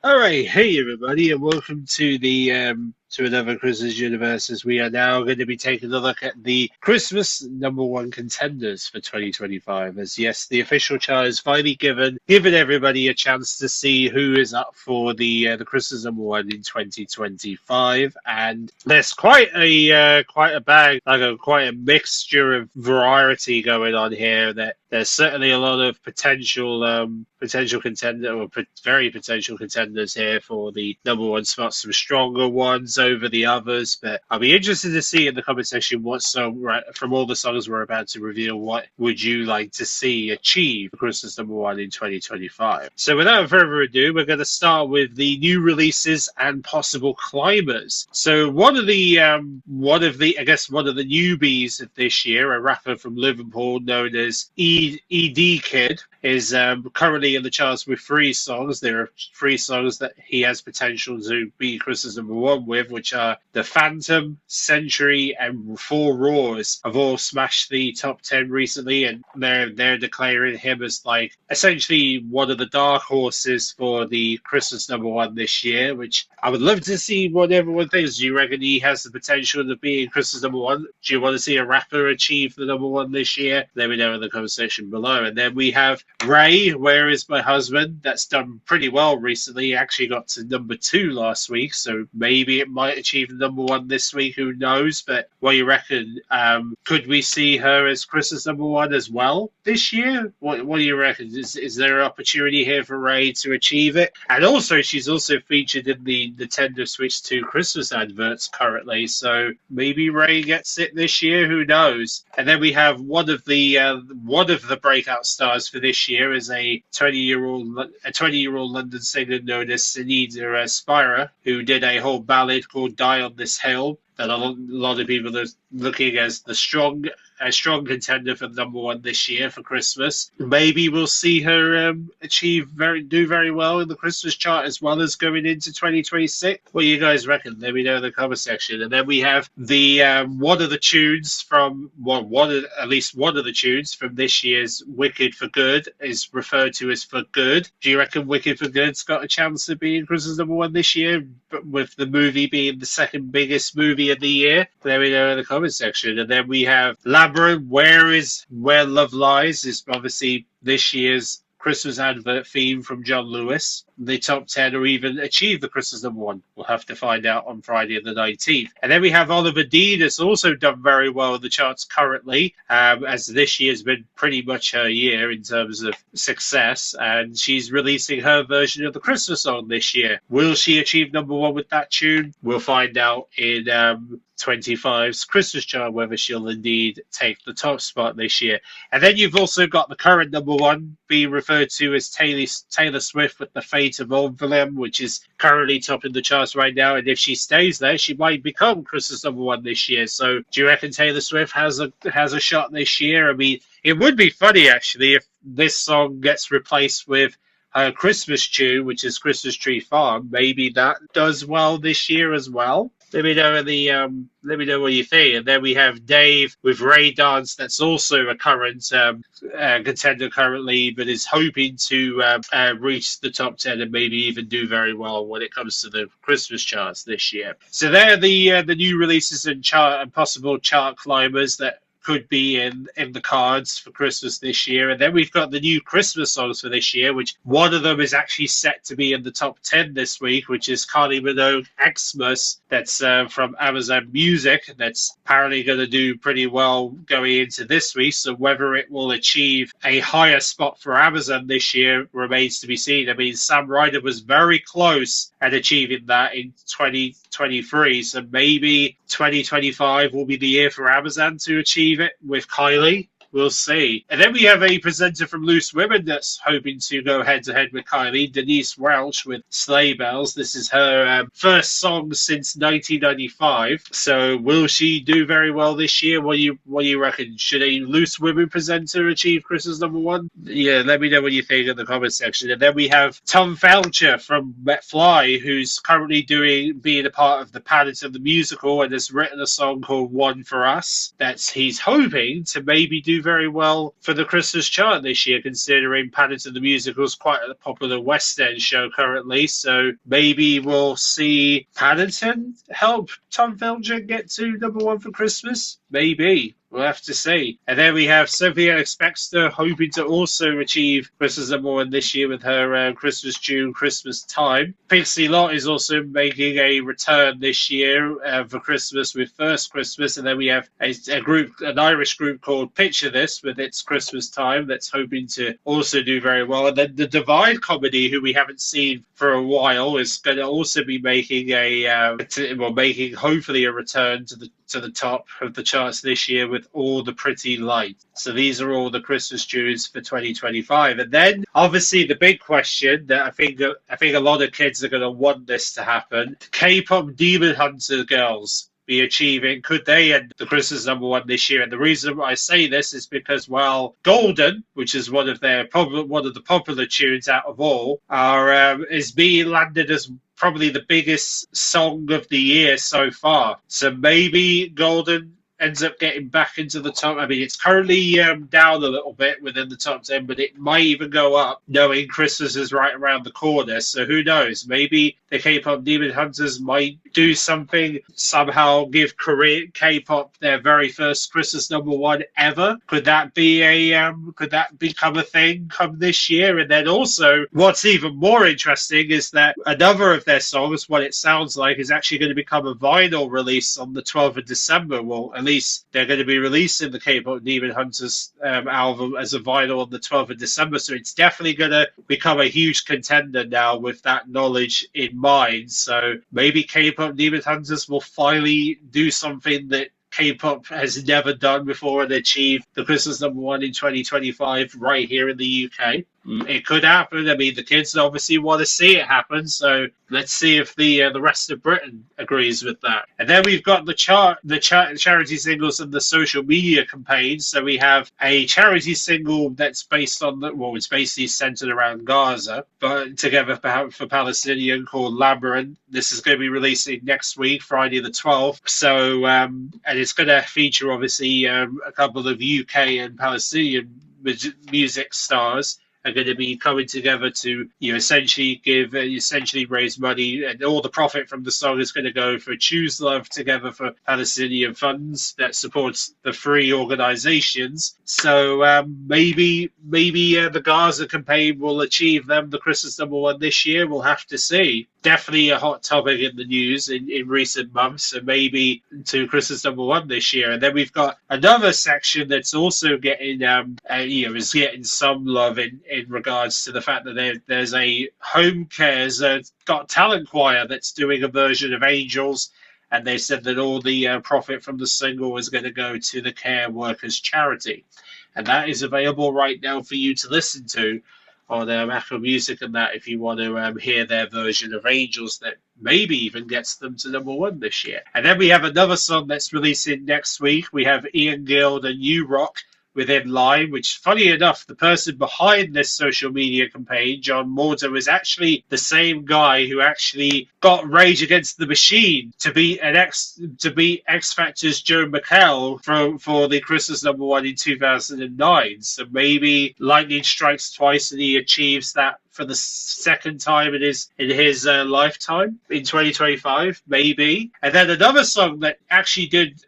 All right, hey everybody, and welcome to the to another Christmas universe. As we are now going to be taking a look at the Christmas number one contenders for 2025. As yes, the official chart is finally given everybody a chance to see who is up for the Christmas number one in 2025, and there's quite a bag, quite a mixture of variety going on here. That there's certainly a lot of potential contender or very potential contenders here for the number one spot. Some stronger ones over the others, but I'll be interested to see in the comment section what song from all the songs we're about to reveal. What would you like to see achieve Christmas number one in 2025? So without further ado, we're going to start with the new releases and possible climbers. So one of the newbies of this year, a rapper from Liverpool known as ED Kid, is currently in the charts with three songs. There are three songs that he has potential to be Christmas number one with, which are The Phantom, Century, and Four Roars. Have all smashed the top 10 recently, and they're declaring him as like essentially one of the dark horses for the Christmas number one this year, which I would love to see what everyone thinks. Do you reckon he has the potential to be Christmas number one? Do you want to see a rapper achieve the number one this year? Let me know in the comment section below. And then we have Ray, Where Is My Husband? That's done pretty well recently. He actually got to number two last week, so maybe it might achieve number one this week. Who knows? But what do you reckon? Could we see her as Christmas number one as well this year? What do you reckon? Is there an opportunity here for Ray to achieve it? And also, she's also featured in the Nintendo Switch 2 Christmas adverts currently, so maybe Ray gets it this year. Who knows? And then we have one of the breakout stars for this year is a 20-year-old London singer known as Sunita Spira, who did a whole ballad called "Die on This Hill" that a lot of people are looking as a strong contender for number one this year for Christmas. Maybe we'll see her do very well in the Christmas chart as well as going into 2026. What do you guys reckon? Let me know in the comment section. And then we have the one of the tunes from at least one of the tunes from this year's Wicked for Good is referred to as For Good. Do you reckon Wicked for Good's got a chance of being Christmas number one this year, but with the movie being the second biggest movie of the year? Let me know in the comment section. And then we have Labyrinth, Where Love Lies is obviously this year's Christmas advert theme from John Lewis. The top 10 or even achieve the Christmas number one. We'll have to find out on Friday the 19th. And then we have Oliver Dean, that's also done very well in the charts currently, as this year's been pretty much her year in terms of success, and she's releasing her version of the Christmas song this year. Will she achieve number one with that tune? We'll find out in 25's Christmas chart whether she'll indeed take the top spot this year. And then you've also got the current number one being referred to as Taylor Swift with The Fate of Orphan, which is currently topping the charts right now. And if she stays there, she might become Christmas number one this year. So do you reckon Taylor Swift has a shot this year? I mean, it would be funny actually if this song gets replaced with her Christmas tune, which is Christmas Tree Farm. Maybe that does well this year as well. Let me know what you think. And then we have Dave with Ray Dance. That's also a current contender currently, but is hoping to reach the top 10 and maybe even do very well when it comes to the Christmas charts this year. So they're the new releases and possible chart climbers that could be in the cards for Christmas this year. And then we've got the new Christmas songs for this year, which one of them is actually set to be in the top 10 this week, which is Kylie Minogue Xmas. That's from Amazon Music. That's apparently going to do pretty well going into this week. So whether it will achieve a higher spot for Amazon this year remains to be seen. I mean, Sam Ryder was very close at achieving that in 2023. So maybe 2025 will be the year for Amazon to achieve it with Kylie. We'll see. And then we have a presenter from Loose Women that's hoping to go head-to-head with Kylie, Denise Welch with Sleigh Bells. This is her first song since 1995. So will she do very well this year? What do you reckon? Should a Loose Women presenter achieve Christmas number one? Yeah, let me know what you think in the comment section. And then we have Tom Felcher from McFly, who's currently being a part of the Paddington the Musical and has written a song called One for Us that he's hoping to maybe do very well for the Christmas chart this year, considering Paddington the Musical is quite a popular West End show currently. So maybe we'll see Paddington help Tom Felger get to #1 for Christmas. Maybe. We'll have to see. And then we have Sophie Ellis-Bextor hoping to also achieve Christmas #1 this year with her Christmas June, Christmas Time. Pixie Lott is also making a return this year for Christmas with First Christmas. And then we have an Irish group called Picture This with its Christmas Time that's hoping to also do very well. And then the Divide Comedy, who we haven't seen for a while, is going to also be making making hopefully a return to the top of the charts this year with All the Pretty Lights. So these are all the Christmas tunes for 2025. And then obviously the big question that I think a lot of kids are going to want this to happen: K-pop Demon Hunter girls be achieving, could they end the Christmas #1 this year? And the reason I say this is because, while Golden, which is one of the popular tunes out of all, is being landed as probably the biggest song of the year so far. So maybe Golden ends up getting back into the top. I mean, it's currently down a little bit within the top 10, but it might even go up, knowing Christmas is right around the corner. So who knows? Maybe the K-pop Demon Hunters might do something, somehow give Korean K-pop their very first Christmas #1 ever. Could that become a thing come this year? And then also, what's even more interesting is that another of their songs, what it sounds like, is actually going to become a vinyl release on the 12th of December. Well, at least they're going to be releasing the K-pop Demon Hunters album as a vinyl on the 12th of December. So it's definitely going to become a huge contender now with that knowledge in mind. So maybe K-pop Demon Hunters will finally do something that K-pop has never done before and achieve the Christmas #1 in 2025 right here in the UK. It could happen. I mean, the kids obviously want to see it happen, so let's see if the rest of Britain agrees with that. And then we've got the charity singles and the social media campaigns. So we have a charity single that's based on it's basically centered around Gaza, but together for Palestinian, called Labyrinth. This is going to be releasing next week, Friday the 12th. So and it's going to feature obviously a couple of UK and Palestinian music stars are going to be coming together to essentially raise money, and all the profit from the song is going to go for Choose Love Together for Palestinian funds that supports the free organizations. So maybe the Gaza campaign will achieve them the Christmas #1 this year. We'll have to see. Definitely a hot topic in the news in recent months, and maybe to Christmas #1 this year. And then we've got another section that's also getting is getting some love in regards to the fact that there's a home care's Got Talent choir that's doing a version of Angels, and they said that all the profit from the single is going to go to the Care Workers charity, and that is available right now for you to listen to on Apple Music and that, if you want to hear their version of Angels that maybe even gets them to #1 this year. And then we have another song that's releasing next week. We have Ian Guild and You Rock with In Line, which, funny enough, the person behind this social media campaign, John Mordo, is actually the same guy who actually got Rage Against the Machine to beat X Factor's Joe McHale for the Christmas #1 in 2009. So maybe lightning strikes twice and he achieves that for the second time in his lifetime in 2025, maybe. And then another song that actually did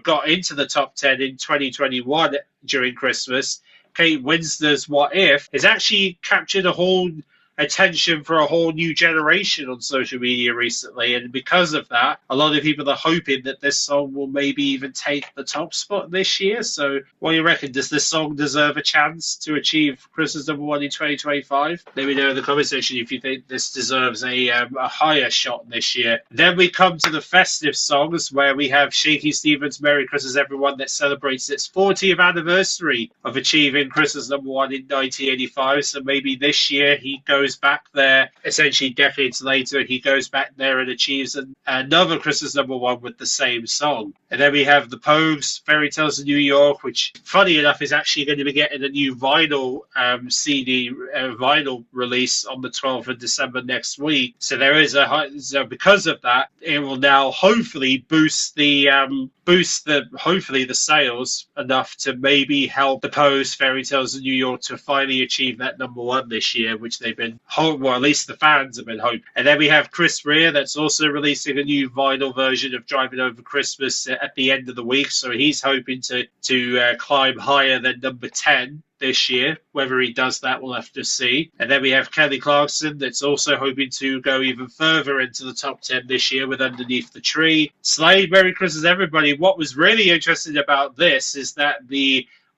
got into the top 10 in 2021 during Christmas, Kate Winslet's What If, has actually captured a whole attention for a whole new generation on social media recently, and because of that, a lot of people are hoping that this song will maybe even take the top spot this year. So what do you reckon? Does this song deserve a chance to achieve Christmas #1 in 2025? Let me know in the comment section if you think this deserves a higher shot this year. Then we come to the festive songs, where we have Shaky Stevens' Merry Christmas Everyone, that celebrates its 40th anniversary of achieving Christmas #1 in 1985. So maybe this year he goes back there, essentially decades later, he goes back there and achieves another Christmas #1 with the same song. And then we have the Pogues' Fairy Tales of New York, which, funny enough, is actually going to be getting a new vinyl vinyl release on the 12th of December next week. So there is because of that, it will now hopefully boost the boost hopefully the sales enough to maybe help the Post, Fairy Tales of New York to finally achieve that #1 this year, which they've been well, at least the fans have been hoping. And then we have Chris Rea that's also releasing a new vinyl version of Driving Over Christmas at the end of the week, so he's hoping to climb higher than #10 this year. Whether he does that, we'll have to see. And then we have Kelly Clarkson that's also hoping to go even further into the top 10 this year with Underneath the Tree. Slade, Merry Christmas, everybody. What was really interesting about this is that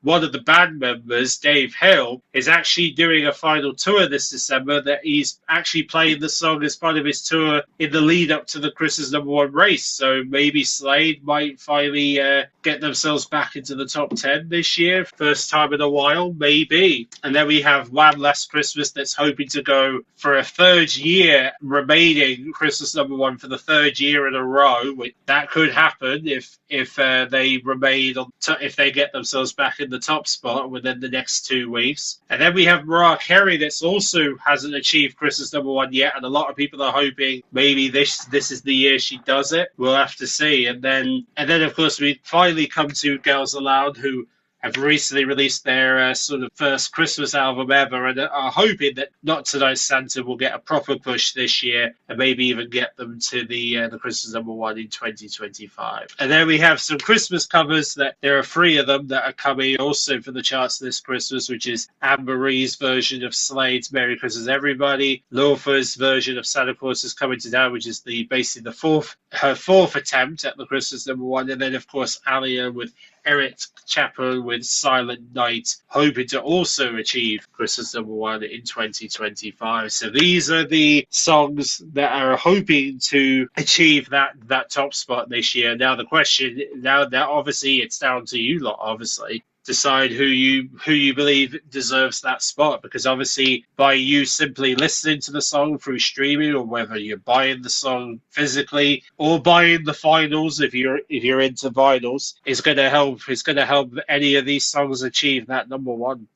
one of the band members, Dave Hill, is actually doing a final tour this December, that he's actually playing the song as part of his tour in the lead up to the Chris's #1 race. So maybe Slade might finally get themselves back into the top 10 this year. First time in a while, maybe. And then we have One Last Christmas that's hoping to go for a third year remaining Christmas #1 for the third year in a row. That could happen if they remain if they get themselves back in the top spot within the next 2 weeks. And then we have Mariah Carey that's also hasn't achieved Christmas #1 yet, and a lot of people are hoping maybe this is the year she does it. We'll have to see. And then of course we finally come to Girls Aloud, who have recently released their sort of first Christmas album ever, and are hoping that Not Tonight Santa will get a proper push this year and maybe even get them to the Christmas #1 in 2025. And then we have some Christmas covers that there are 3 of them that are coming also for the charts this Christmas, which is Anne Marie's version of Slade's Merry Christmas Everybody, Laufey's version of Santa Claus is Coming to Town, which is basically her fourth attempt at the Christmas #1, and then of course Alia with Eric Chapman with Silent Night, hoping to also achieve Christmas #1 in 2025. So these are the songs that are hoping to achieve that top spot this year. Now the question, now obviously it's down to you lot, obviously. Decide who you believe deserves that spot, because obviously by you simply listening to the song through streaming, or whether you're buying the song physically or buying the finals if you're into vinyls, is going to help any of these songs achieve that #1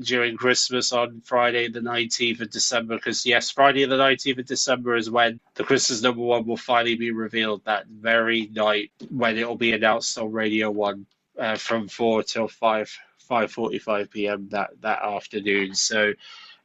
during Christmas on Friday the 19th of December. Because yes, Friday the 19th of December is when the Christmas #1 will finally be revealed, that very night when it will be announced on Radio 1. From 4 till 5:45 p.m. that afternoon. So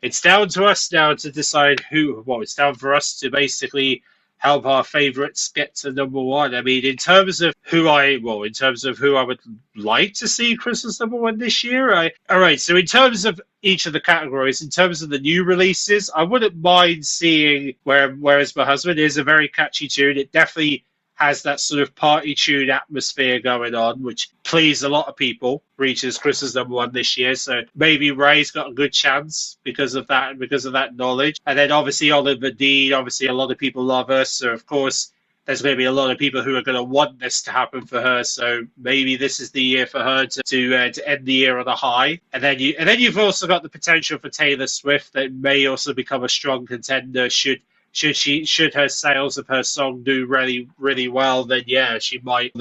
it's down to us now to decide it's down for us to basically help our favourites get to #1. I mean, in terms of who I would like to see Christmas #1 this year, all right. So in terms of each of the categories, in terms of the new releases, I wouldn't mind seeing Where Is My Husband is a very catchy tune. It definitely has that sort of party tune atmosphere going on, which pleased a lot of people, reaches Christmas #1 this year. So maybe Ray's got a good chance because of that knowledge. And then obviously Oliver Dean, obviously a lot of people love her. So of course there's going to be a lot of people who are going to want this to happen for her. So maybe this is the year for her to end the year on a high. And then you've also got the potential for Taylor Swift that may also become a strong contender should her sales of her song do really, really well, then she might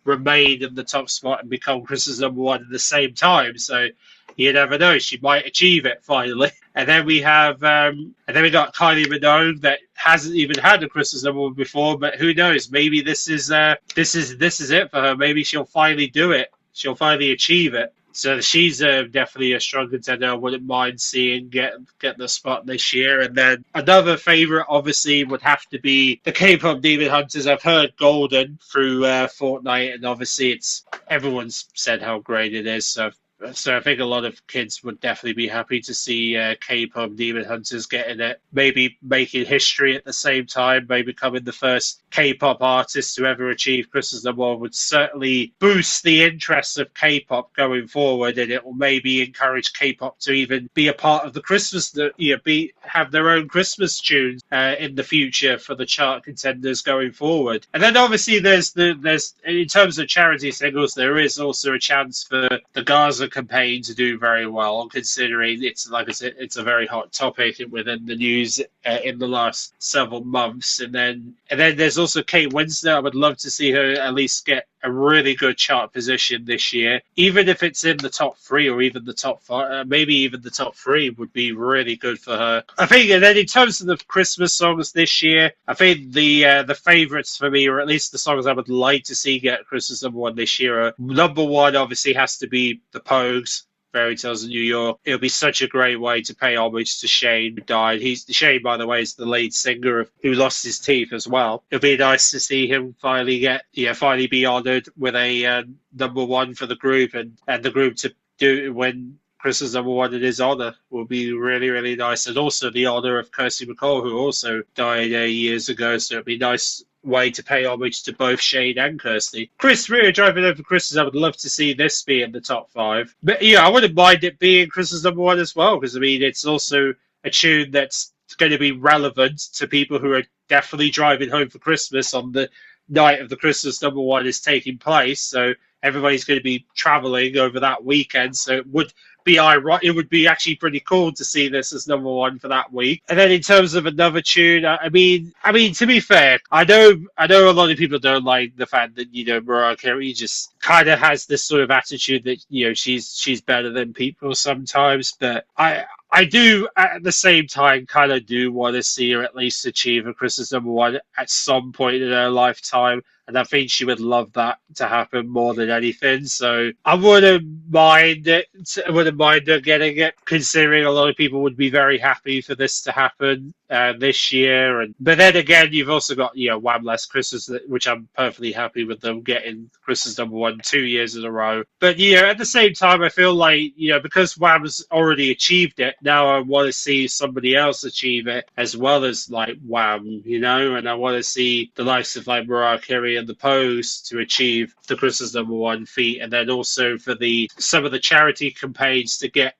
remain in the top spot and become Christmas #1 at the same time. So you never know, she might achieve it finally. And then we got Kylie Minogue that hasn't even had a Christmas #1 before, but who knows? Maybe this is it for her. Maybe she'll finally do it. She'll finally achieve it. So she's definitely a strong contender. I wouldn't mind seeing get the spot this year. And then another favourite, obviously, would have to be the K-pop Demon Hunters. I've heard Golden through Fortnite, and obviously everyone's said how great it is. So I think a lot of kids would definitely be happy to see K-pop Demon Hunters getting it, maybe making history at the same time, maybe becoming the first K-pop artist to ever achieve Christmas #1 would certainly boost the interest of K-pop going forward, and it will maybe encourage K-pop to even be a part of the Christmas, have their own Christmas tunes in the future for the chart contenders going forward. And then obviously there's in terms of charity singles, there is also a chance for the Gaza campaign to do very well, considering it's, like I said, it's a very hot topic within the news in the last several months. And then there's also Kate Winslet. I would love to see her at least get a really good chart position this year. Even if it's in the top three or even the top five, maybe even the top three would be really good for her. I think, and then in terms of the Christmas songs this year, I think the favourites for me, or at least the songs I would like to see get Christmas #1 this year, are number one obviously has to be the Pogues. Fairy Tales of New York. It'll be such a great way to pay homage to Shane, who died. Shane, by the way, is the lead singer who lost his teeth as well. It'll be nice to see him finally be honoured with a number one for the group, and the group to do when Chris's #1 in his honour will be really, really nice. And also the honour of Kirsty MacColl, who also died years ago. So it'll be nice way to pay homage to both Shane and Kirsty. Chris Rea driving over Chris's. I would love to see this be in the top 5. But yeah, I wouldn't mind it being Chris's #1 as well, because I mean it's also a tune that's going to be relevant to people who are definitely driving home for Christmas on the night of the Christmas #1 is taking place. So everybody's going to be traveling over that weekend. So it would be ironic. It would be actually pretty cool to see this as #1 for that week. And then in terms of another tune, I mean, to be fair, I know a lot of people don't like the fact that Mariah Carey just kind of has this sort of attitude that she's better than people sometimes, but I do at the same time kind of do want to see her at least achieve a Christmas #1 at some point in her lifetime. And I think she would love that to happen more than anything. So I wouldn't mind it. I wouldn't mind her getting it, considering a lot of people would be very happy for this to happen this year. But then again, you've also got Wham! Last Christmas, which I'm perfectly happy with them getting Christmas #1 2 years in a row. But at the same time, I feel like because Wham's already achieved it, now I want to see somebody else achieve it as well as like Wham, and I want to see the likes of like Mariah Carey and the Pogues to achieve the Christmas #1 feat, and then also for some of the charity campaigns to get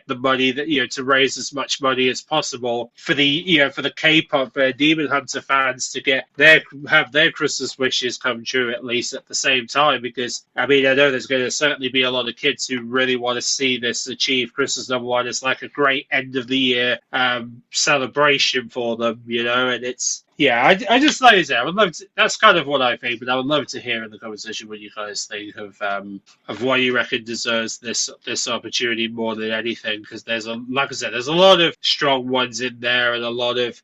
the money that to raise as much money as possible for the K-pop Demon Hunter fans to have their Christmas wishes come true at least at the same time, because I know there's going to certainly be a lot of kids who really want to see this achieve Christmas #1. It's like a great end of the year celebration for them, and it's. Yeah, I just like to say I would love to. That's kind of what I think, but I would love to hear in the conversation what you guys think of what you reckon deserves this opportunity more than anything. Because like I said, there's a lot of strong ones in there, and a lot of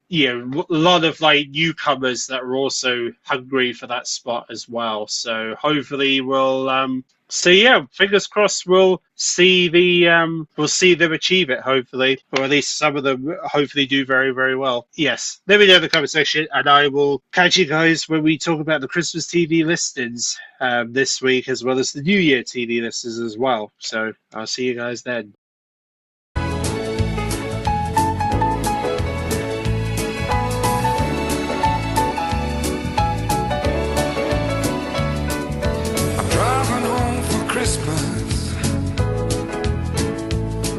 like newcomers that are also hungry for that spot as well. So hopefully we'll. So yeah, fingers crossed we'll see them achieve it, hopefully, or at least some of them hopefully do very, very well. Yes, let me know in the comment section, and I will catch you guys when we talk about the Christmas TV listings this week, as well as the New Year TV listings as well. So I'll see you guys then.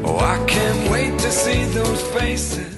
Oh, I can't wait to see those faces.